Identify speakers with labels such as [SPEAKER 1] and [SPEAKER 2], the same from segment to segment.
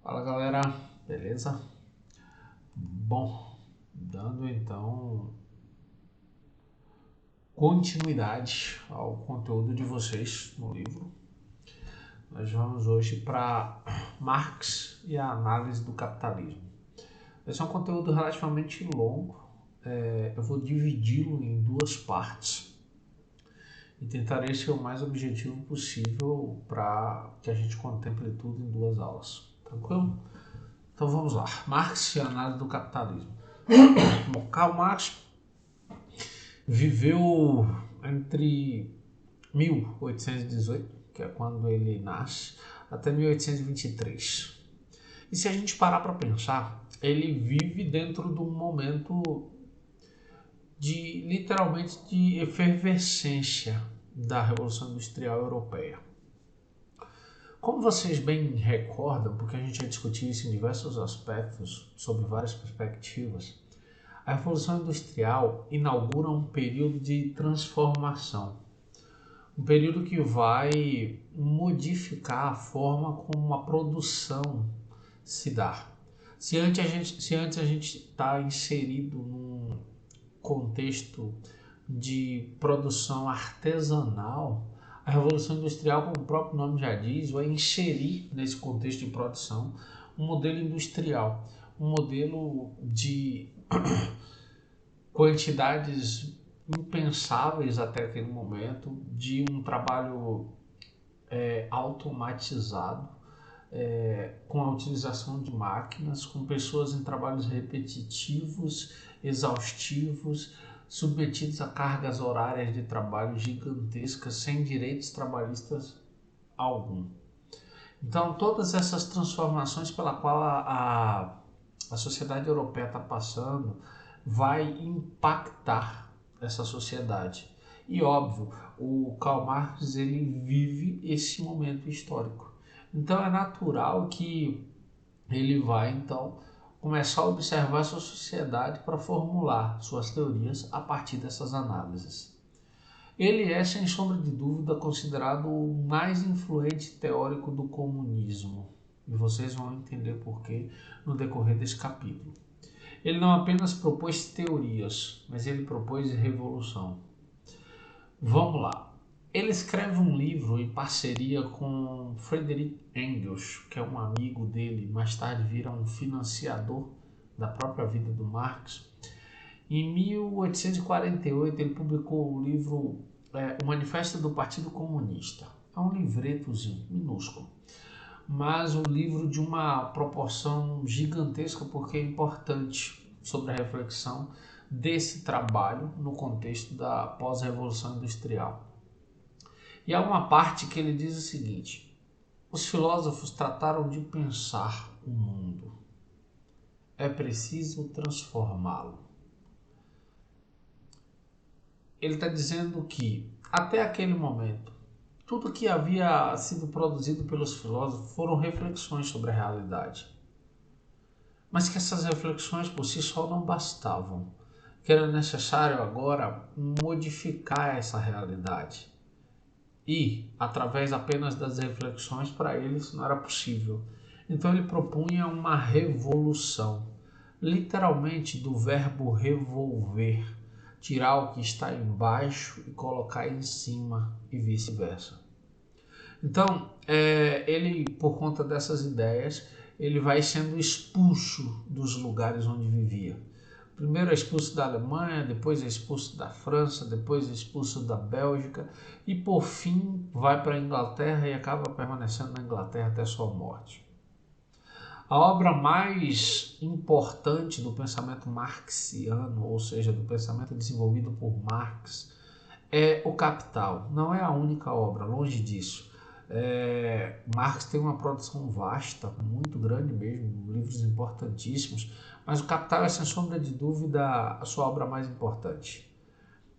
[SPEAKER 1] Fala galera, beleza? Bom, dando então continuidade ao conteúdo de vocês no livro, nós vamos hoje para Marx e a análise do capitalismo. Esse é um conteúdo relativamente longo, eu vou dividi-lo em duas partes e tentarei ser o mais objetivo possível para que a gente contemple tudo em duas aulas, tranquilo? Então vamos lá, Marx e a análise do capitalismo. Bom, Karl Marx viveu entre 1818, que é quando ele nasce, até 1823. E se a gente parar para pensar, ele vive dentro de um momento literalmente de efervescência da Revolução Industrial Europeia. Como vocês bem recordam, porque a gente já discutiu isso em diversos aspectos, sob várias perspectivas, a Revolução Industrial inaugura um período de transformação, um período que vai modificar a forma como a produção se dá. Se antes a gente está inserido num contexto de produção artesanal, a Revolução Industrial, como o próprio nome já diz, vai inserir nesse contexto de produção um modelo industrial, um modelo de quantidades impensáveis até aquele momento, de um trabalho automatizado, com a utilização de máquinas, com pessoas em trabalhos repetitivos, exaustivos, submetidos a cargas horárias de trabalho gigantescas, sem direitos trabalhistas algum. Então, todas essas transformações pela qual a sociedade europeia está passando vai impactar essa sociedade. E óbvio, o Karl Marx ele vive esse momento histórico. Então é natural que ele vai então começar a observar essa sociedade para formular suas teorias a partir dessas análises. Ele é, sem sombra de dúvida, considerado o mais influente teórico do comunismo. E vocês vão entender por quê no decorrer desse capítulo. Ele não apenas propôs teorias, mas ele propôs revolução. Vamos lá. Ele escreve um livro em parceria com Friedrich Engels, que é um amigo dele, mais tarde vira um financiador da própria vida do Marx. Em 1848 ele publicou o livro O Manifesto do Partido Comunista. É um livretozinho minúsculo, mas um livro de uma proporção gigantesca porque é importante sobre a reflexão desse trabalho no contexto da pós-revolução industrial. E há uma parte que ele diz o seguinte: os filósofos trataram de pensar o mundo. É preciso transformá-lo. Ele está dizendo que, até aquele momento, tudo que havia sido produzido pelos filósofos foram reflexões sobre a realidade. Mas que essas reflexões por si só não bastavam. Que era necessário agora modificar essa realidade. E, através apenas das reflexões, para ele isso não era possível. Então ele propunha uma revolução, literalmente do verbo revolver, tirar o que está embaixo e colocar em cima e vice-versa. Então, ele, por conta dessas ideias, ele vai sendo expulso dos lugares onde vivia. Primeiro é expulso da Alemanha, depois é expulso da França, depois é expulso da Bélgica e por fim vai para a Inglaterra e acaba permanecendo na Inglaterra até sua morte. A obra mais importante do pensamento marxiano, ou seja, do pensamento desenvolvido por Marx, é O Capital. Não é a única obra, longe disso. Marx tem uma produção vasta, muito grande mesmo, livros importantíssimos, mas O Capital é, sem sombra de dúvida, a sua obra mais importante.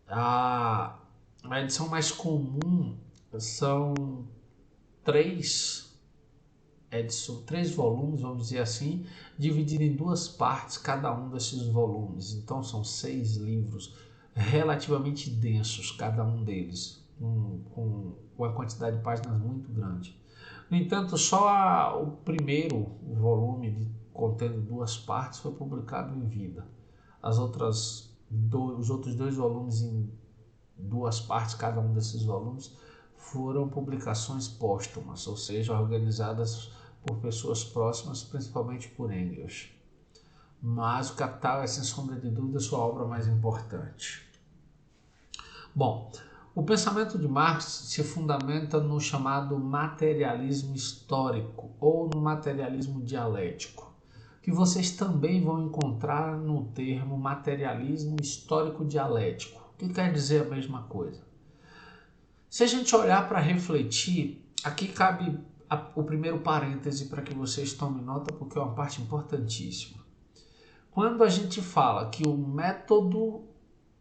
[SPEAKER 1] A edição mais comum são três volumes, vamos dizer assim, dividido em duas partes cada um desses volumes. Então são 6 livros relativamente densos, cada um deles, com uma quantidade de páginas muito grande. No entanto, o primeiro volume, contendo 2 partes, foi publicado em vida. Os outros 2 volumes em 2 partes, cada um desses volumes, foram publicações póstumas, ou seja, organizadas por pessoas próximas, principalmente por Engels. Mas o Capital é, sem sombra de dúvida, sua obra mais importante. Bom, o pensamento de Marx se fundamenta no chamado materialismo histórico ou no materialismo dialético, que vocês também vão encontrar no termo materialismo histórico dialético, que quer dizer a mesma coisa. Se a gente olhar para refletir, aqui cabe o primeiro parêntese para que vocês tomem nota, porque é uma parte importantíssima. Quando a gente fala que o método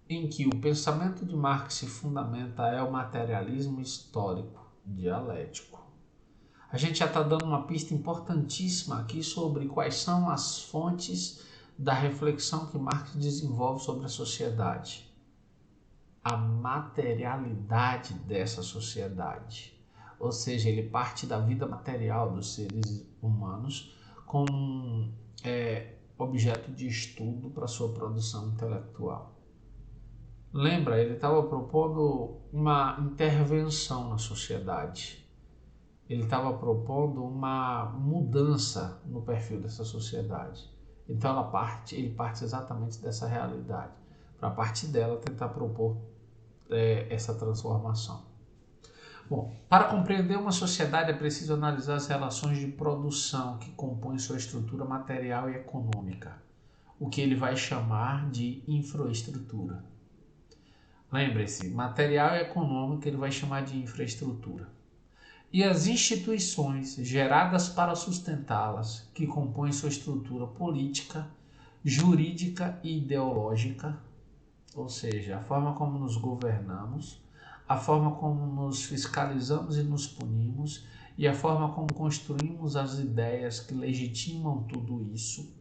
[SPEAKER 1] em que o pensamento de Marx se fundamenta é o materialismo histórico dialético, a gente já está dando uma pista importantíssima aqui sobre quais são as fontes da reflexão que Marx desenvolve sobre a sociedade. A materialidade dessa sociedade. Ou seja, ele parte da vida material dos seres humanos como objeto de estudo para sua produção intelectual. Lembra, ele estava propondo uma intervenção na sociedade. Ele estava propondo uma mudança no perfil dessa sociedade. Então ele parte exatamente dessa realidade, para a partir dela tentar propor essa transformação. Bom, para compreender uma sociedade é preciso analisar as relações de produção que compõem sua estrutura material e econômica, o que ele vai chamar de infraestrutura. Lembre-se, material e econômico ele vai chamar de infraestrutura. E as instituições geradas para sustentá-las, que compõem sua estrutura política, jurídica e ideológica, ou seja, a forma como nos governamos, a forma como nos fiscalizamos e nos punimos e a forma como construímos as ideias que legitimam tudo isso,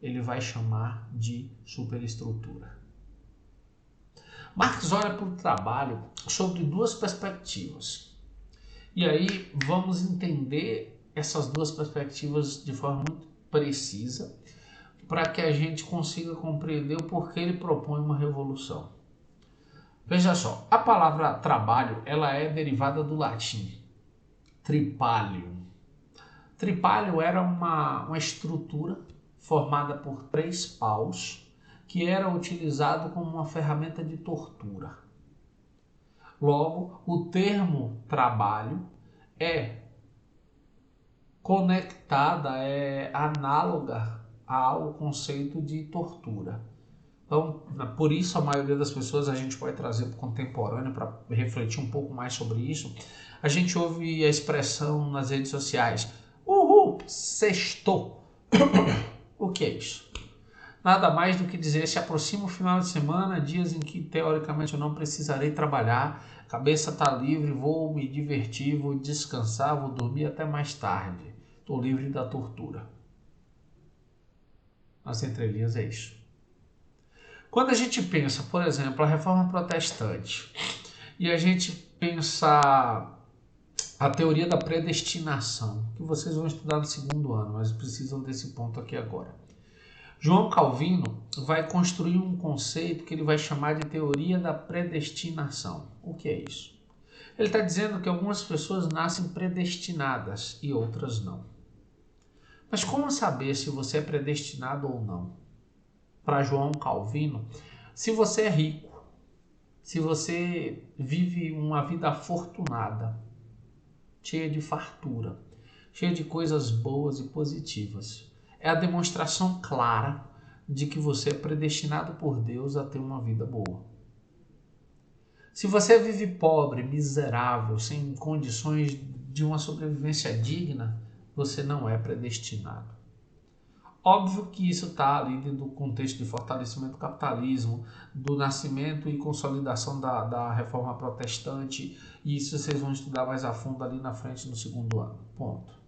[SPEAKER 1] ele vai chamar de superestrutura. Marx olha para o trabalho sobre 2 perspectivas. E aí vamos entender essas 2 perspectivas de forma muito precisa para que a gente consiga compreender o porquê ele propõe uma revolução. Veja só, a palavra trabalho ela é derivada do latim tripalium. Tripalho era uma estrutura formada por 3 paus que era utilizado como uma ferramenta de tortura. Logo, o termo trabalho é conectada, é análoga ao conceito de tortura. Então, por isso a maioria das pessoas a gente pode trazer para o contemporâneo para refletir um pouco mais sobre isso. A gente ouve a expressão nas redes sociais, uhul, sextou. O que é isso? Nada mais do que dizer, se aproxima o final de semana, dias em que teoricamente eu não precisarei trabalhar, cabeça está livre, vou me divertir, vou descansar, vou dormir até mais tarde. Estou livre da tortura. Nas entrelinhas é isso. Quando a gente pensa, por exemplo, a reforma protestante, e a gente pensa a teoria da predestinação, que vocês vão estudar no 2º ano, mas precisam desse ponto aqui agora. João Calvino vai construir um conceito que ele vai chamar de teoria da predestinação. O que é isso? Ele está dizendo que algumas pessoas nascem predestinadas e outras não. Mas como saber se você é predestinado ou não? Para João Calvino, se você é rico, se você vive uma vida afortunada, cheia de fartura, cheia de coisas boas e positivas, é a demonstração clara de que você é predestinado por Deus a ter uma vida boa. Se você vive pobre, miserável, sem condições de uma sobrevivência digna, você não é predestinado. Óbvio que isso está ali dentro do contexto de fortalecimento do capitalismo, do nascimento e consolidação da reforma protestante, e isso vocês vão estudar mais a fundo ali na frente no 2º ano. Ponto.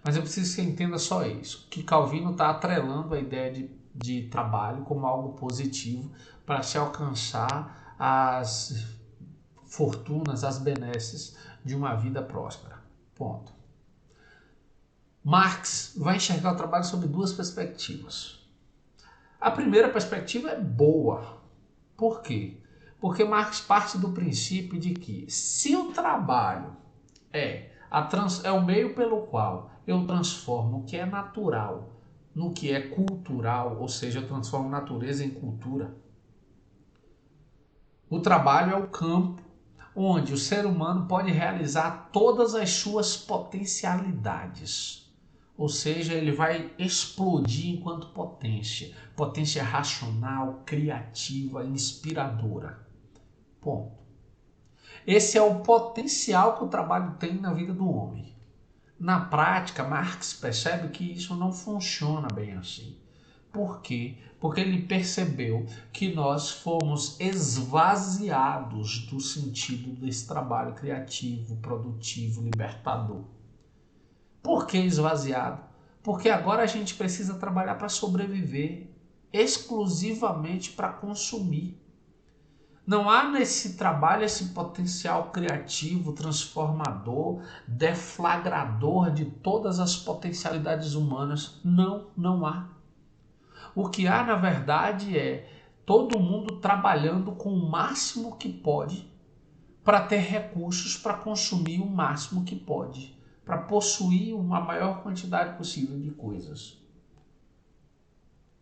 [SPEAKER 1] Mas eu preciso que você entenda só isso, que Calvino está atrelando a ideia de trabalho como algo positivo para se alcançar as fortunas, as benesses de uma vida próspera. Ponto. Marx vai enxergar o trabalho sob duas perspectivas. A primeira perspectiva é boa. Por quê? Porque Marx parte do princípio de que se o trabalho é o meio pelo qual eu transformo o que é natural no que é cultural, ou seja, eu transformo natureza em cultura, o trabalho é o campo onde o ser humano pode realizar todas as suas potencialidades. Ou seja, ele vai explodir enquanto potência. Potência racional, criativa, inspiradora. Ponto. Esse é o potencial que o trabalho tem na vida do homem. Na prática, Marx percebe que isso não funciona bem assim. Por quê? Porque ele percebeu que nós fomos esvaziados do sentido desse trabalho criativo, produtivo, libertador. Por que esvaziado? Porque agora a gente precisa trabalhar para sobreviver, exclusivamente para consumir. Não há nesse trabalho esse potencial criativo, transformador, deflagrador de todas as potencialidades humanas. Não, não há. O que há, na verdade, é todo mundo trabalhando com o máximo que pode para ter recursos para consumir o máximo que pode, para possuir uma maior quantidade possível de coisas.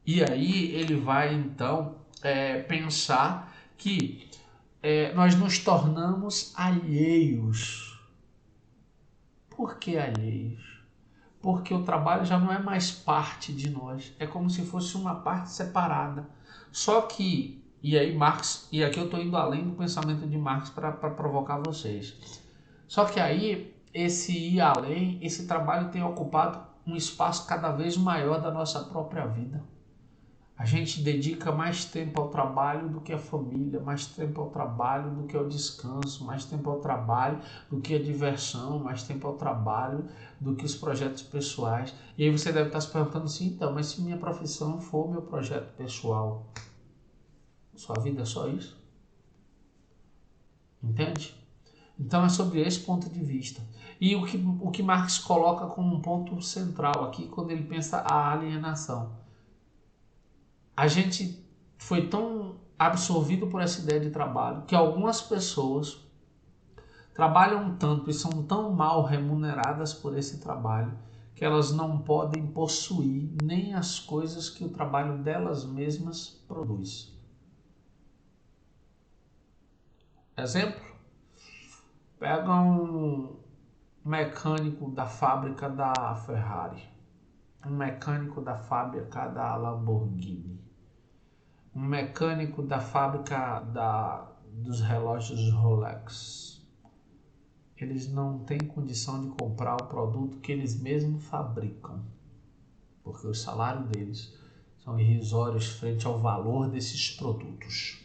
[SPEAKER 1] E aí ele vai, então, pensar que nós nos tornamos alheios. Por que alheios? Porque o trabalho já não é mais parte de nós, é como se fosse uma parte separada. Só que, e aí Marx, e aqui eu estou indo além do pensamento de Marx para provocar vocês. Só que aí, esse ir além, esse trabalho tem ocupado um espaço cada vez maior da nossa própria vida. A gente dedica mais tempo ao trabalho do que à família, mais tempo ao trabalho do que ao descanso, mais tempo ao trabalho do que à diversão, mais tempo ao trabalho do que os projetos pessoais. E aí você deve estar se perguntando assim, então, mas se minha profissão for meu projeto pessoal, sua vida é só isso? Entende? Então é sobre esse ponto de vista. E o que Marx coloca como um ponto central aqui, quando ele pensa a alienação. A gente foi tão absorvido por essa ideia de trabalho que algumas pessoas trabalham tanto e são tão mal remuneradas por esse trabalho que elas não podem possuir nem as coisas que o trabalho delas mesmas produz. Exemplo? Pega um mecânico da fábrica da Ferrari, um mecânico da fábrica da Lamborghini, um mecânico da fábrica dos relógios Rolex. Eles não têm condição de comprar o produto que eles mesmos fabricam, porque o salário deles são irrisórios frente ao valor desses produtos.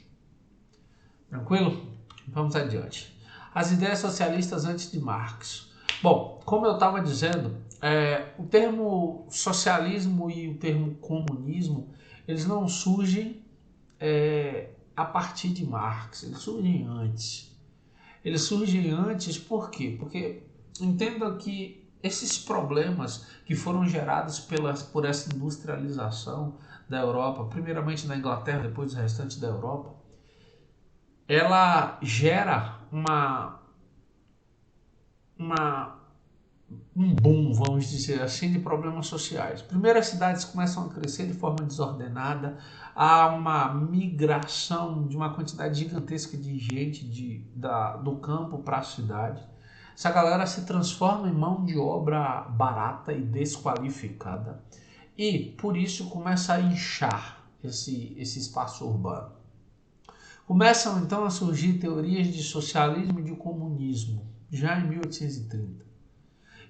[SPEAKER 1] Tranquilo? Vamos adiante. As ideias socialistas antes de Marx. Bom, como eu estava dizendo, o termo socialismo e o termo comunismo, eles não surgem a partir de Marx, eles surgem antes. Eles surgem antes por quê? Porque entenda que esses problemas que foram gerados por essa industrialização da Europa, primeiramente na Inglaterra, depois dos restantes da Europa, ela gera um boom, vamos dizer assim, de problemas sociais. Primeiro, as cidades começam a crescer de forma desordenada, há uma migração de uma quantidade gigantesca de gente do campo para a cidade. Essa galera se transforma em mão de obra barata e desqualificada. E, por isso, começa a inchar esse espaço urbano. Começam, então, a surgir teorias de socialismo e de comunismo, já em 1830.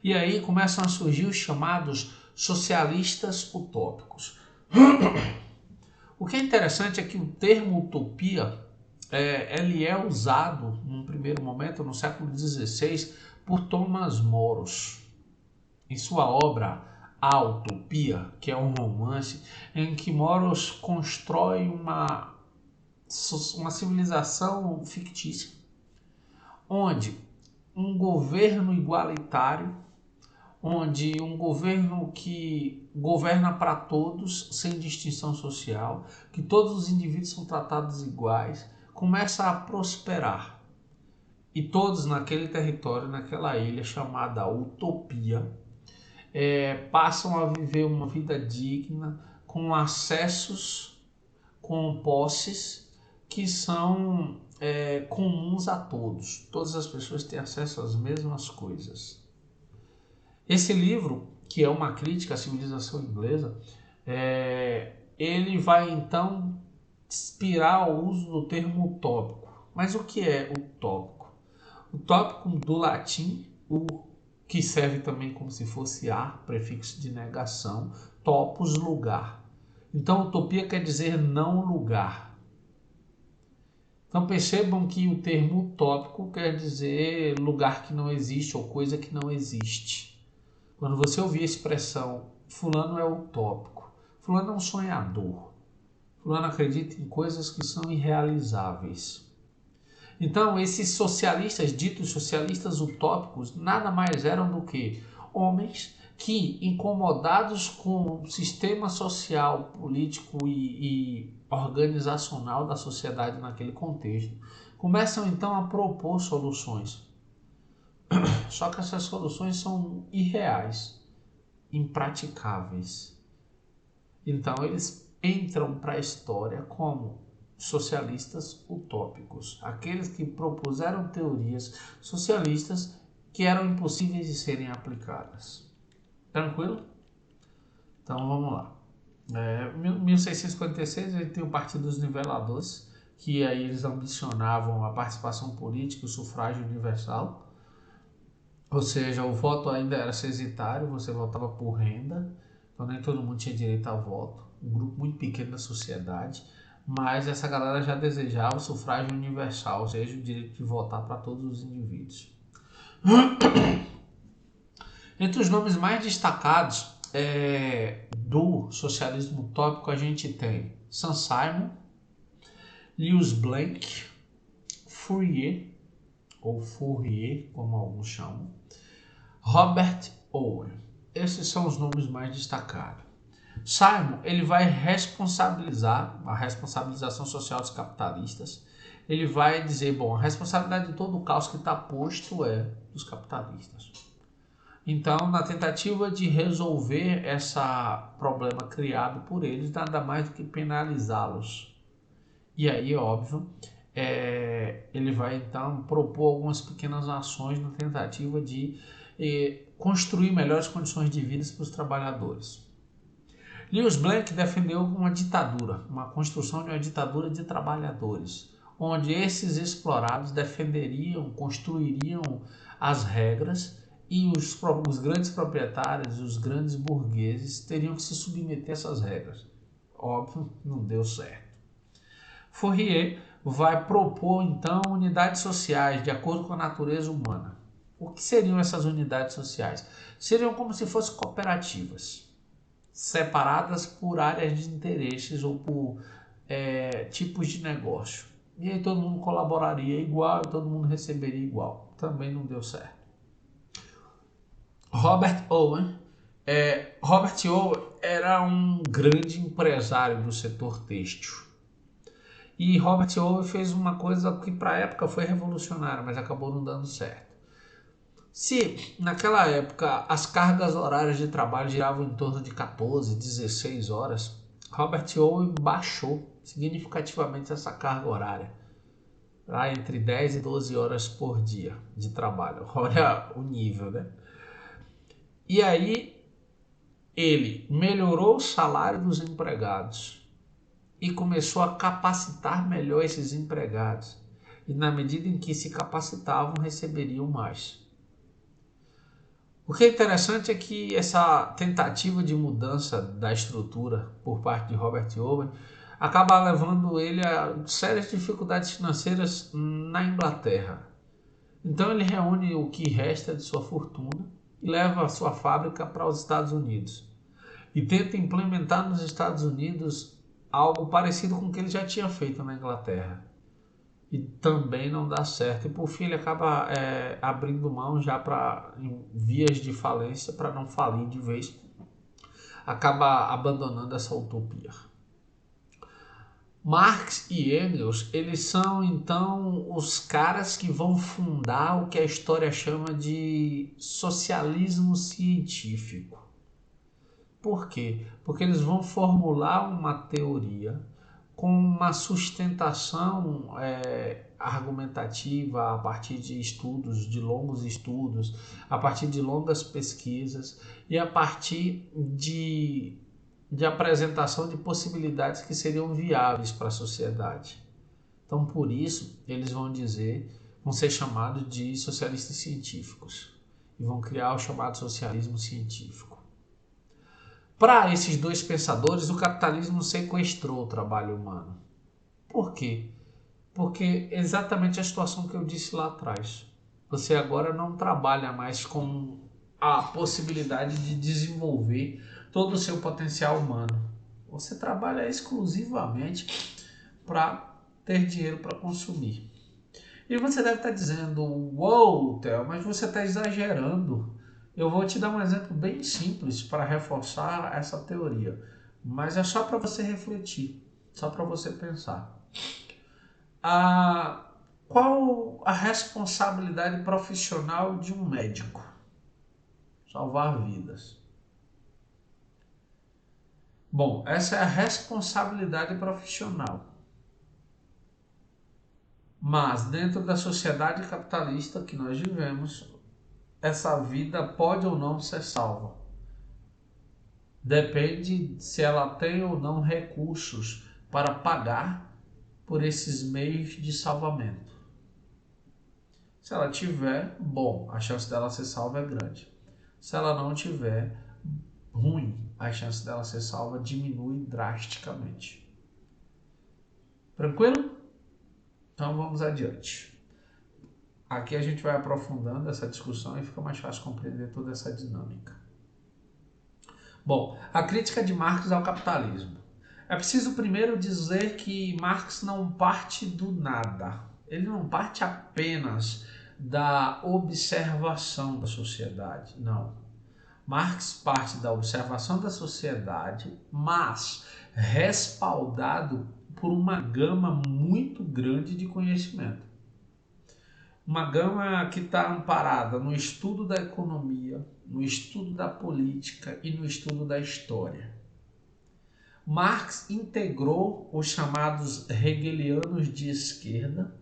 [SPEAKER 1] E aí começam a surgir os chamados socialistas utópicos. O que é interessante é que o termo utopia ele é usado, num primeiro momento, no século XVI, por Thomas More, em sua obra A Utopia, que é um romance, em que More constrói uma civilização fictícia, onde um governo igualitário, onde um governo que governa para todos, sem distinção social, que todos os indivíduos são tratados iguais, começa a prosperar. E todos naquele território, naquela ilha chamada Utopia, passam a viver uma vida digna, com acessos, com posses que são comuns a todos. Todas as pessoas têm acesso às mesmas coisas. Esse livro, que é uma crítica à civilização inglesa, ele vai então inspirar o uso do termo utópico. Mas o que é utópico? Utópico do latim, o que serve também como se fosse ar, prefixo de negação, topos, lugar. Então, utopia quer dizer não lugar. Então percebam que o termo utópico quer dizer lugar que não existe ou coisa que não existe. Quando você ouvir a expressão fulano é utópico, fulano é um sonhador, fulano acredita em coisas que são irrealizáveis. Então esses socialistas, ditos socialistas utópicos, nada mais eram do que homens que, incomodados com o sistema social, político e organizacional da sociedade naquele contexto, começam então a propor soluções. Só que essas soluções são irreais, impraticáveis. Então eles entram para a história como socialistas utópicos, aqueles que propuseram teorias socialistas que eram impossíveis de serem aplicadas. Tranquilo? Então vamos lá. 1656 ele tem o Partido dos Niveladores, que aí eles ambicionavam a participação política, o sufrágio universal. Ou seja, o voto ainda era censitário, você votava por renda, então nem todo mundo tinha direito a voto, um grupo muito pequeno da sociedade, mas essa galera já desejava o sufrágio universal, ou seja, o direito de votar para todos os indivíduos. Entre os nomes mais destacados do socialismo utópico a gente tem Saint-Simon, Lewis Blanc, Fourier, ou Fourier, como alguns chamam, Robert Owen. Esses são os nomes mais destacados. Simon, ele vai responsabilizar a responsabilização social dos capitalistas. Ele vai dizer, bom, a responsabilidade de todo o caos que está posto é dos capitalistas. Então, na tentativa de resolver esse problema criado por eles, nada mais do que penalizá-los. E aí, óbvio, ele vai então propor algumas pequenas ações na tentativa de construir melhores condições de vida para os trabalhadores. Lewis Blanc defendeu uma ditadura, uma construção de uma ditadura de trabalhadores, onde esses explorados defenderiam, construiriam as regras e os grandes proprietários, os grandes burgueses teriam que se submeter a essas regras. Óbvio, não deu certo. Fourier vai propor então unidades sociais de acordo com a natureza humana. O que seriam essas unidades sociais? Seriam como se fossem cooperativas, separadas por áreas de interesses ou por tipos de negócio. E aí todo mundo colaboraria igual e todo mundo receberia igual. Também não deu certo. Robert Owen era um grande empresário do setor têxtil. E Robert Owen fez uma coisa que para a época foi revolucionária, mas acabou não dando certo. Se naquela época as cargas horárias de trabalho giravam em torno de 14, 16 horas, Robert Owen baixou significativamente essa carga horária, lá entre 10 e 12 horas por dia de trabalho. Olha o nível, né? E aí ele melhorou o salário dos empregados e começou a capacitar melhor esses empregados. E na medida em que se capacitavam, receberiam mais. O que é interessante é que essa tentativa de mudança da estrutura por parte de Robert Owen acaba levando ele a sérias dificuldades financeiras na Inglaterra. Então ele reúne o que resta de sua fortuna e leva a sua fábrica para os Estados Unidos. E tenta implementar nos Estados Unidos algo parecido com o que ele já tinha feito na Inglaterra. e também não dá certo. E por fim ele acaba abrindo mão já para vias de falência para não falir de vez, acaba abandonando essa utopia. Marx e Engels, eles são então os caras que vão fundar o que a história chama de socialismo científico. Por quê? Porque eles vão formular uma teoria com uma sustentação argumentativa a partir de estudos, de longos estudos, a partir de longas pesquisas e a partir de apresentação de possibilidades que seriam viáveis para a sociedade. Então, por isso, eles vão ser chamados de socialistas científicos e vão criar o chamado socialismo científico. Para esses dois pensadores, o capitalismo sequestrou o trabalho humano. Por quê? Porque exatamente a situação que eu disse lá atrás. Você agora não trabalha mais com a possibilidade de desenvolver todo o seu potencial humano. Você trabalha exclusivamente para ter dinheiro para consumir. E você deve estar dizendo, uou, Theo, mas você está exagerando. Eu vou te dar um exemplo bem simples para reforçar essa teoria, mas é só para você refletir, só para você pensar. Qual a responsabilidade profissional de um médico? Salvar vidas. Bom, essa é a responsabilidade profissional. Mas dentro da sociedade capitalista que nós vivemos, essa vida pode ou não ser salva. Depende se ela tem ou não recursos para pagar por esses meios de salvamento. Se ela tiver, bom, a chance dela ser salva é grande. Se ela não tiver, ruim, a chance dela ser salva diminui drasticamente. Tranquilo? Então vamos adiante. Aqui a gente vai aprofundando essa discussão e fica mais fácil compreender toda essa dinâmica. Bom, a crítica de Marx ao capitalismo. É preciso primeiro dizer que Marx não parte do nada. Ele não parte apenas da observação da sociedade, não. Marx parte da observação da sociedade, mas respaldado por uma gama muito grande de conhecimento. Uma gama que está amparada no estudo da economia, no estudo da política e no estudo da história. Marx integrou os chamados hegelianos de esquerda,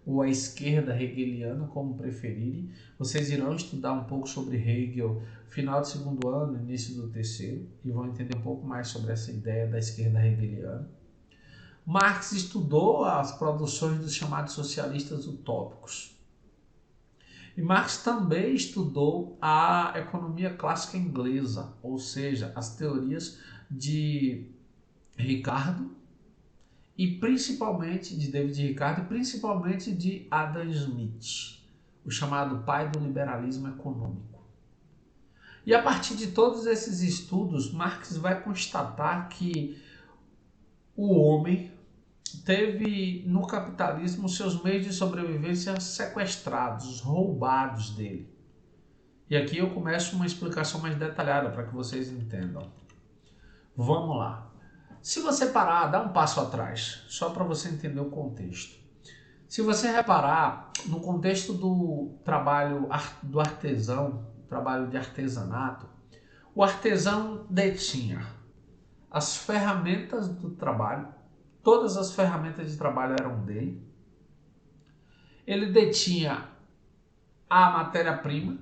[SPEAKER 1] ou a esquerda hegeliana, como preferirem. Vocês irão estudar um pouco sobre Hegel final do segundo ano, início do terceiro, e vão entender um pouco mais sobre essa ideia da esquerda hegeliana. Marx estudou as produções dos chamados socialistas utópicos. E Marx também estudou a economia clássica inglesa, ou seja, as teorias de Ricardo e principalmente de David Ricardo e principalmente de Adam Smith, o chamado pai do liberalismo econômico. E a partir de todos esses estudos, Marx vai constatar que o homem teve no capitalismo seus meios de sobrevivência sequestrados, roubados dele. E aqui eu começo uma explicação mais detalhada para que vocês entendam. Vamos lá. Se você parar, dá um passo atrás, só para você entender o contexto. Se você reparar no contexto do trabalho do artesão, trabalho de artesanato, o artesão detinha as ferramentas do trabalho, todas as ferramentas de trabalho eram dele. Ele detinha a matéria-prima,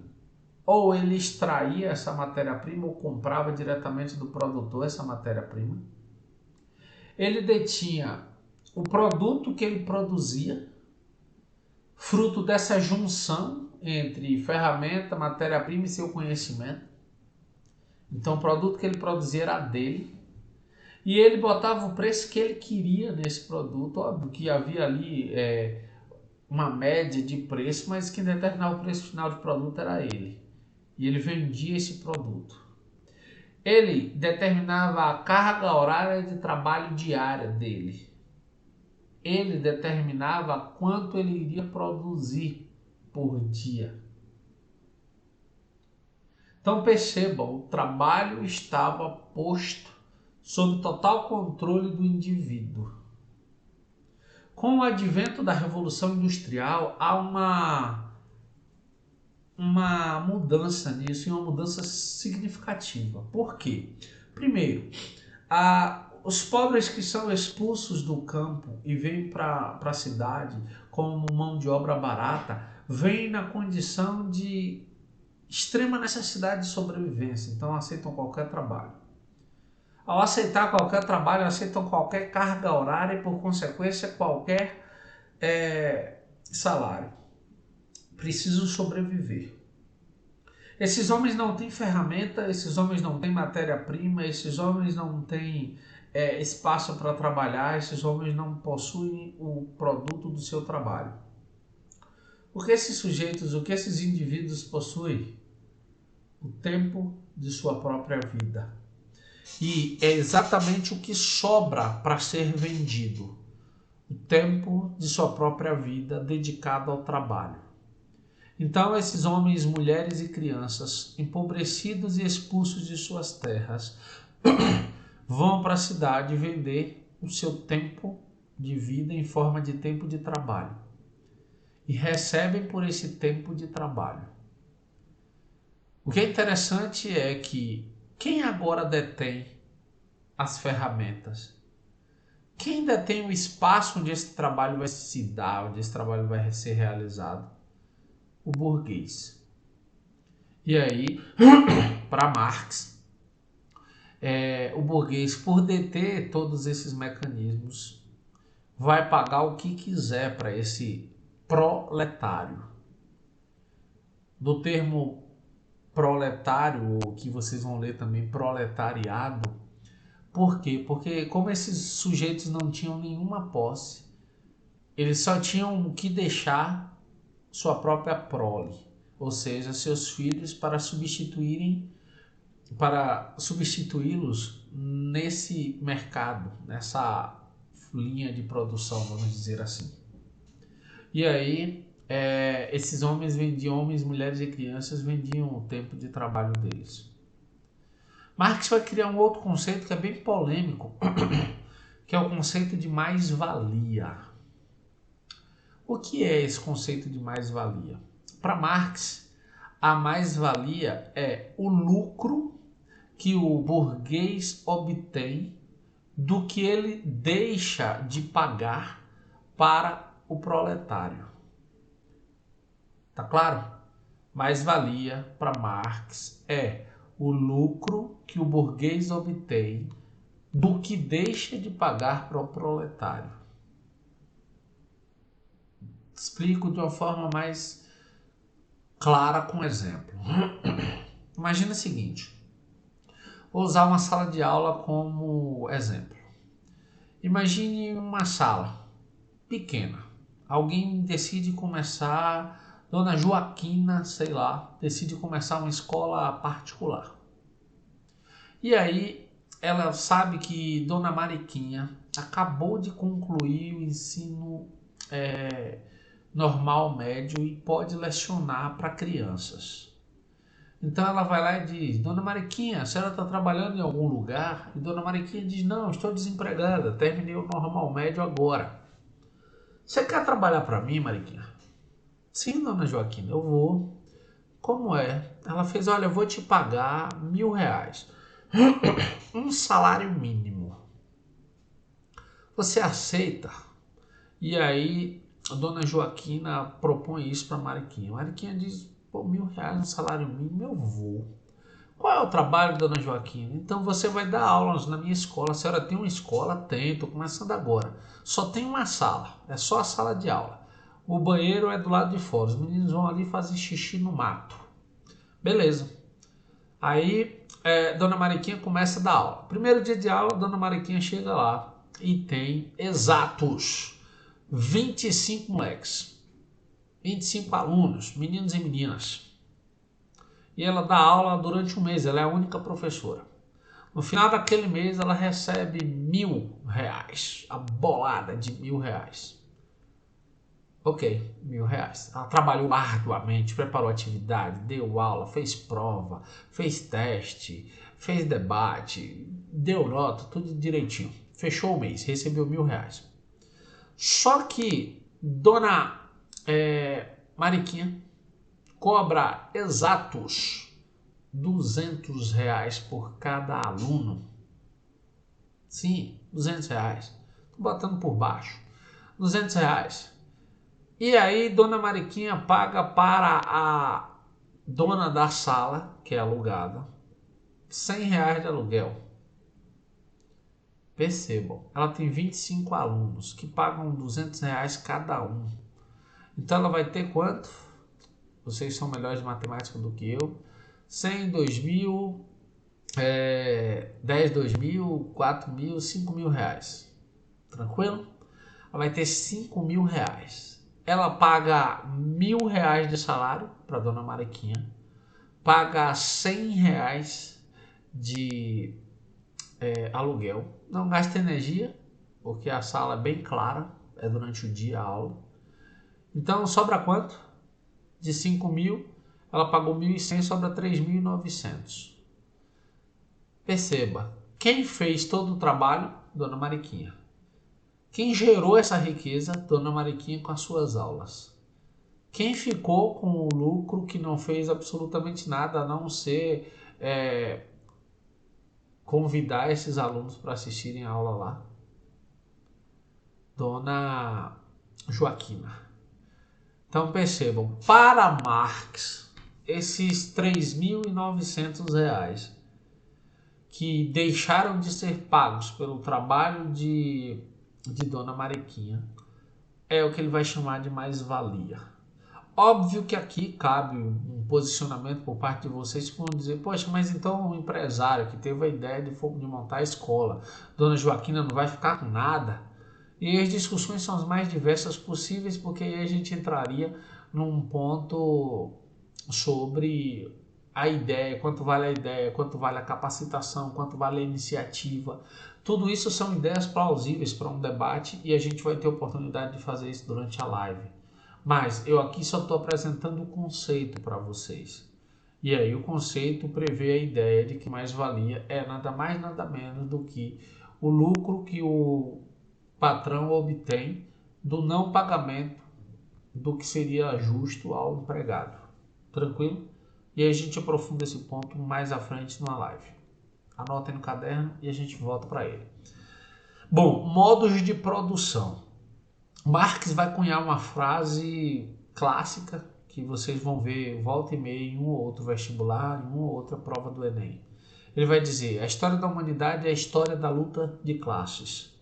[SPEAKER 1] ou ele extraía essa matéria-prima ou comprava diretamente do produtor essa matéria-prima. Ele detinha o produto que ele produzia, fruto dessa junção entre ferramenta, matéria-prima e seu conhecimento. Então o produto que ele produzia era dele. E ele botava o preço que ele queria nesse produto. Óbvio que havia ali uma média de preço, mas quem determinava o preço final do produto era ele. E ele vendia esse produto. Ele determinava a carga horária de trabalho diária dele. ele determinava quanto ele iria produzir por dia. Então percebam, o trabalho estava posto sob total controle do indivíduo. Com o advento da Revolução Industrial, há uma mudança nisso, e uma mudança significativa. Por quê? Primeiro, os pobres que são expulsos do campo e vêm para a cidade como mão de obra barata, vêm na condição de extrema necessidade de sobrevivência, então aceitam qualquer trabalho. Ao aceitar qualquer trabalho, aceitam qualquer carga horária e, por consequência, qualquer salário. Precisam sobreviver. Esses homens não têm ferramenta, esses homens não têm matéria-prima, esses homens não têm espaço para trabalhar, esses homens não possuem o produto do seu trabalho. O que esses sujeitos, o que esses indivíduos possuem? O tempo de sua própria vida. E é exatamente o que sobra para ser vendido. O tempo de sua própria vida dedicado ao trabalho. Então esses homens, mulheres e crianças, empobrecidos e expulsos de suas terras, vão para a cidade vender o seu tempo de vida em forma de tempo de trabalho. E recebem por esse tempo de trabalho. O que é interessante é que quem agora detém as ferramentas? Quem detém o espaço onde esse trabalho vai se dar, onde esse trabalho vai ser realizado? O burguês. E aí, para Marx, o burguês, por deter todos esses mecanismos, vai pagar o que quiser para esse proletário. Do termo proletário, ou que vocês vão ler também proletariado. Por quê? Porque como esses sujeitos não tinham nenhuma posse, eles só tinham que deixar sua própria prole, ou seja, seus filhos, para substituí-los nesse mercado, nessa linha de produção, vamos dizer assim. E aí, esses homens vendiam, homens, mulheres e crianças vendiam o tempo de trabalho deles. Marx vai criar um outro conceito que é bem polêmico, que é o conceito de mais-valia. O que é esse conceito de mais-valia? Para Marx, a mais-valia é o lucro que o burguês obtém do que ele deixa de pagar para o proletário. Tá claro? Mais-valia para Marx é o lucro que o burguês obtém do que deixa de pagar para o proletário. Explico de uma forma mais clara com um exemplo. Imagina o seguinte, vou usar uma sala de aula como exemplo. Imagine uma sala pequena. Alguém decide começar, Dona Joaquina, sei lá, decide começar uma escola particular. E aí ela sabe que Dona Mariquinha acabou de concluir o ensino normal médio e pode lecionar para crianças. Então ela vai lá e diz, Dona Mariquinha, a senhora está trabalhando em algum lugar? E Dona Mariquinha diz, não, estou desempregada, terminei o normal médio agora. Você quer trabalhar para mim, Mariquinha? Sim, Dona Joaquina, eu vou. Como é? Ela fez, olha, eu vou te pagar R$1.000. Um salário mínimo. Você aceita? E aí a Dona Joaquina propõe isso para Mariquinha. Mariquinha diz, pô, R$1.000 um salário mínimo, eu vou. Qual é o trabalho, Dona Joaquina? Então você vai dar aulas na minha escola. A senhora tem uma escola? Tem, estou começando agora. Só tem uma sala, é só a sala de aula. O banheiro é do lado de fora, os meninos vão ali fazer xixi no mato. Beleza. Aí Dona Mariquinha começa a dar aula. Primeiro dia de aula, Dona Mariquinha chega lá e tem exatos 25 moleques, 25 alunos, meninos e meninas. E ela dá aula durante um mês, ela é a única professora. No final daquele mês ela recebe R$ 1.000, a bolada de R$ 1.000. Ok, R$ 1.000. Ela trabalhou arduamente, preparou atividade, deu aula, fez prova, fez teste, fez debate, deu nota, tudo direitinho. Fechou o mês, recebeu R$ 1.000. Só que Dona Mariquinha cobra exatos R$ 200 por cada aluno. Sim, R$ 200. Tô botando por baixo. R$ 200. E aí Dona Mariquinha paga para a dona da sala, que é alugada, R$ 100 de aluguel. Percebam, ela tem 25 alunos que pagam R$ 200 cada um. Então ela vai ter quanto? Vocês são melhores de matemática do que eu. 100, 2.000, 10, 2.000, 4.000, R$ 5.000. Tranquilo? Ela vai ter R$ 5.000. Ela paga R$ 1.000 de salário para Dona Mariquinha, paga R$ 100 de aluguel, não gasta energia, porque a sala é bem clara, é durante o dia a aula. Então sobra quanto? De 5.000, ela pagou 1.100, sobra 3.900. Perceba, quem fez todo o trabalho? Dona Mariquinha. Quem gerou essa riqueza? Dona Mariquinha com as suas aulas. Quem ficou com o lucro que não fez absolutamente nada a não ser convidar esses alunos para assistirem a aula lá? Dona Joaquina. Então percebam, para Marx, esses R$ 3.900 que deixaram de ser pagos pelo trabalho de Dona Mariquinha é o que ele vai chamar de mais-valia. Óbvio que aqui cabe um posicionamento por parte de vocês que vão dizer, poxa, mas então o empresário que teve a ideia de montar a escola, Dona Joaquina, não vai ficar com nada? E as discussões são as mais diversas possíveis, porque aí a gente entraria num ponto sobre a ideia, quanto vale a ideia, quanto vale a capacitação, quanto vale a iniciativa. Tudo isso são ideias plausíveis para um debate e a gente vai ter oportunidade de fazer isso durante a live. Mas eu aqui só estou apresentando o conceito para vocês. E aí o conceito prevê a ideia de que mais-valia é nada mais nada menos do que o lucro que o patrão obtém do não pagamento do que seria justo ao empregado. Tranquilo? E aí a gente aprofunda esse ponto mais à frente numa live. Anotem no caderno e a gente volta para ele. Bom, modos de produção. Marx vai cunhar uma frase clássica que vocês vão ver volta e meia em um ou outro vestibular, em uma ou outra prova do Enem. Ele vai dizer: a história da humanidade é a história da luta de classes.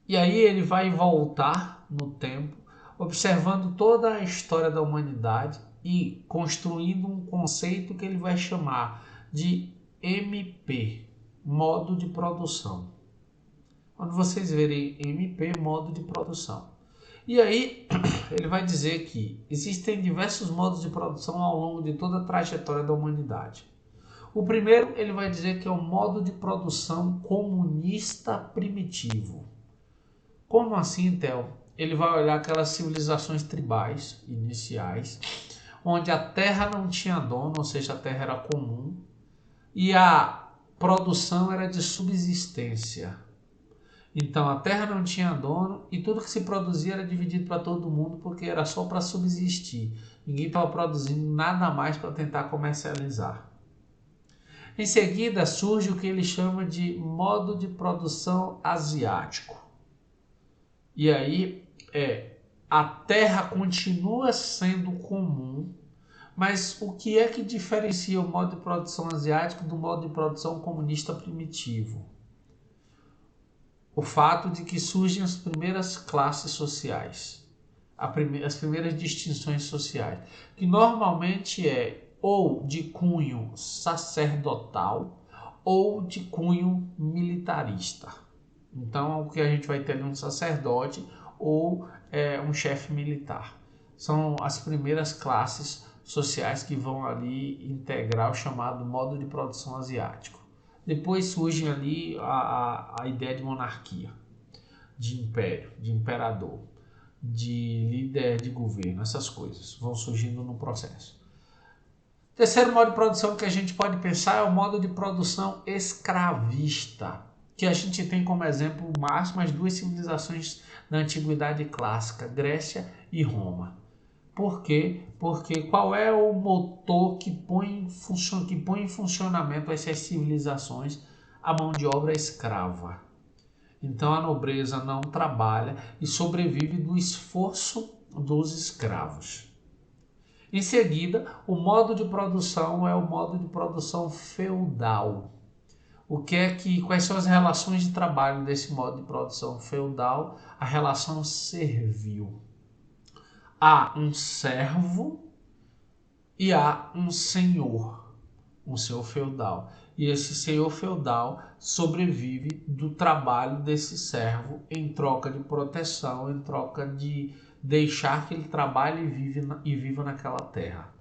[SPEAKER 1] E aí ele vai voltar no tempo, observando toda a história da humanidade e construindo um conceito que ele vai chamar de MP, modo de produção. Quando vocês verem MP, modo de produção. E aí ele vai dizer que existem diversos modos de produção ao longo de toda a trajetória da humanidade. O primeiro, ele vai dizer que é o modo de produção comunista primitivo. Como assim, Theo? Ele vai olhar aquelas civilizações tribais iniciais, onde a terra não tinha dono, ou seja, a terra era comum, e a produção era de subsistência. Então a terra não tinha dono e tudo que se produzia era dividido para todo mundo porque era só para subsistir. Ninguém estava produzindo nada mais para tentar comercializar. Em seguida surge o que ele chama de modo de produção asiático. E aí a terra continua sendo comum, mas o que é que diferencia o modo de produção asiático do modo de produção comunista primitivo? O fato de que surgem as primeiras classes sociais, as primeiras distinções sociais, que normalmente é ou de cunho sacerdotal ou de cunho militarista. Então, o que a gente vai ter um sacerdote ou um chefe militar. São as primeiras classes sociais que vão ali integrar o chamado modo de produção asiático. Depois surge ali a ideia de monarquia, de império, de imperador, de líder de governo, essas coisas vão surgindo no processo. Terceiro modo de produção que a gente pode pensar é o modo de produção escravista, que a gente tem como exemplo máximo as duas civilizações da antiguidade clássica, Grécia e Roma. Por quê? Porque qual é o motor que põe em funcionamento essas civilizações? A mão de obra escrava. Então a nobreza não trabalha e sobrevive do esforço dos escravos. Em seguida, o modo de produção é o modo de produção feudal. Quais são as relações de trabalho desse modo de produção feudal? A relação servil. Há um servo e há um senhor feudal. E esse senhor feudal sobrevive do trabalho desse servo em troca de proteção, em troca de deixar que ele trabalhe e viva naquela terra.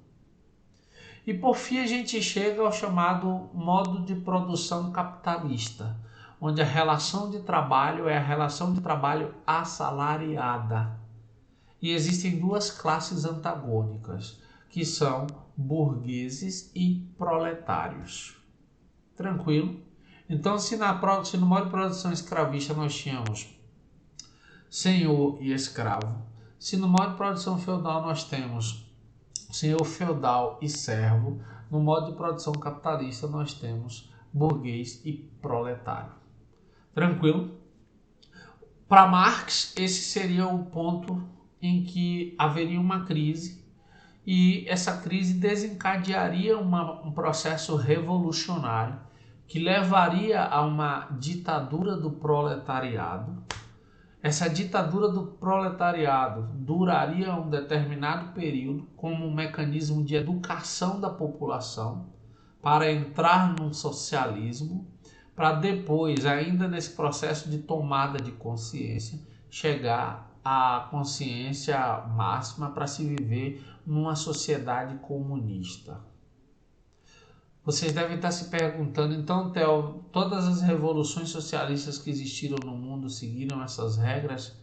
[SPEAKER 1] E por fim a gente chega ao chamado modo de produção capitalista, onde a relação de trabalho é a relação de trabalho assalariada. E existem duas classes antagônicas, que são burgueses e proletários. Tranquilo? Então, se no modo de produção escravista nós tínhamos senhor e escravo, se no modo de produção feudal nós temos senhor feudal e servo, no modo de produção capitalista nós temos burguês e proletário. Tranquilo? Para Marx, esse seria o ponto em que haveria uma crise e essa crise desencadearia um processo revolucionário que levaria a uma ditadura do proletariado. Essa ditadura do proletariado duraria um determinado período como um mecanismo de educação da população para entrar num socialismo, para depois, ainda nesse processo de tomada de consciência, chegar à consciência máxima para se viver numa sociedade comunista. Vocês devem estar se perguntando, então, Theo, todas as revoluções socialistas que existiram no mundo seguiram essas regras?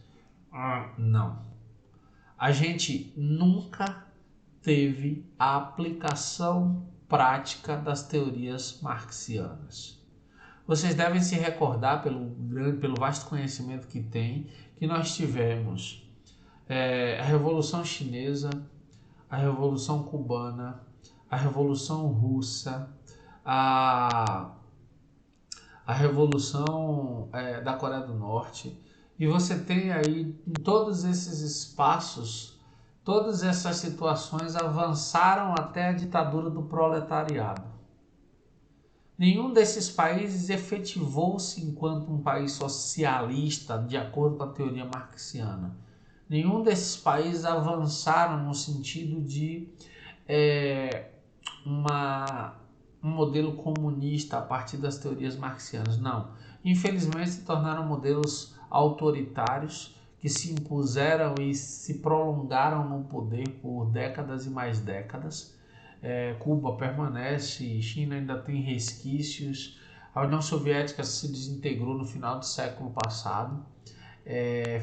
[SPEAKER 1] Não. A gente nunca teve a aplicação prática das teorias marxianas. Vocês devem se recordar, pelo vasto conhecimento que tem, que nós tivemos a Revolução Chinesa, a Revolução Cubana, a Revolução Russa, a Revolução da Coreia do Norte. E você tem aí, em todos esses espaços, todas essas situações avançaram até a ditadura do proletariado. Nenhum desses países efetivou-se enquanto um país socialista, de acordo com a teoria marxiana. Nenhum desses países avançaram no sentido de um modelo comunista a partir das teorias marxianas. Não. Infelizmente se tornaram modelos autoritários que se impuseram e se prolongaram no poder por décadas e mais décadas. Cuba permanece, China ainda tem resquícios, a União Soviética se desintegrou no final do século passado,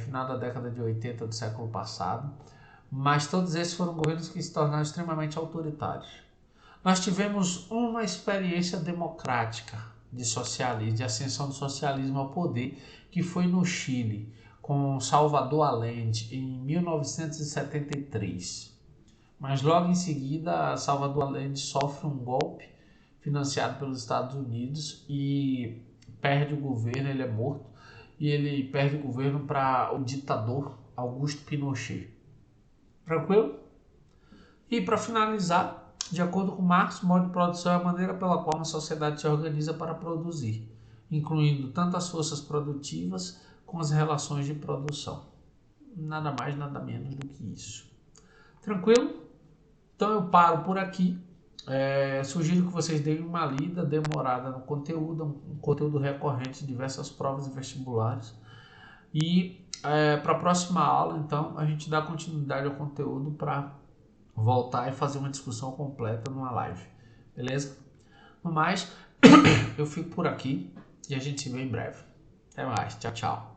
[SPEAKER 1] final da década de 80 do século passado, mas todos esses foram governos que se tornaram extremamente autoritários. Nós tivemos uma experiência democrática de socialismo, de ascensão do socialismo ao poder, que foi no Chile, com Salvador Allende, em 1973. Mas logo em seguida, Salvador Allende sofre um golpe financiado pelos Estados Unidos e perde o governo, ele é morto, e ele perde o governo para o ditador Augusto Pinochet. Tranquilo? E para finalizar, de acordo com Marx, o modo de produção é a maneira pela qual uma sociedade se organiza para produzir, incluindo tanto as forças produtivas como as relações de produção. Nada mais, nada menos do que isso. Tranquilo? Então eu paro por aqui. Sugiro que vocês deem uma lida demorada no conteúdo, um conteúdo recorrente de diversas provas e vestibulares. E para a próxima aula, então, a gente dá continuidade ao conteúdo para voltar e fazer uma discussão completa numa live. Beleza? No mais, Eu fico por aqui e a gente se vê em breve. Até mais. Tchau, tchau.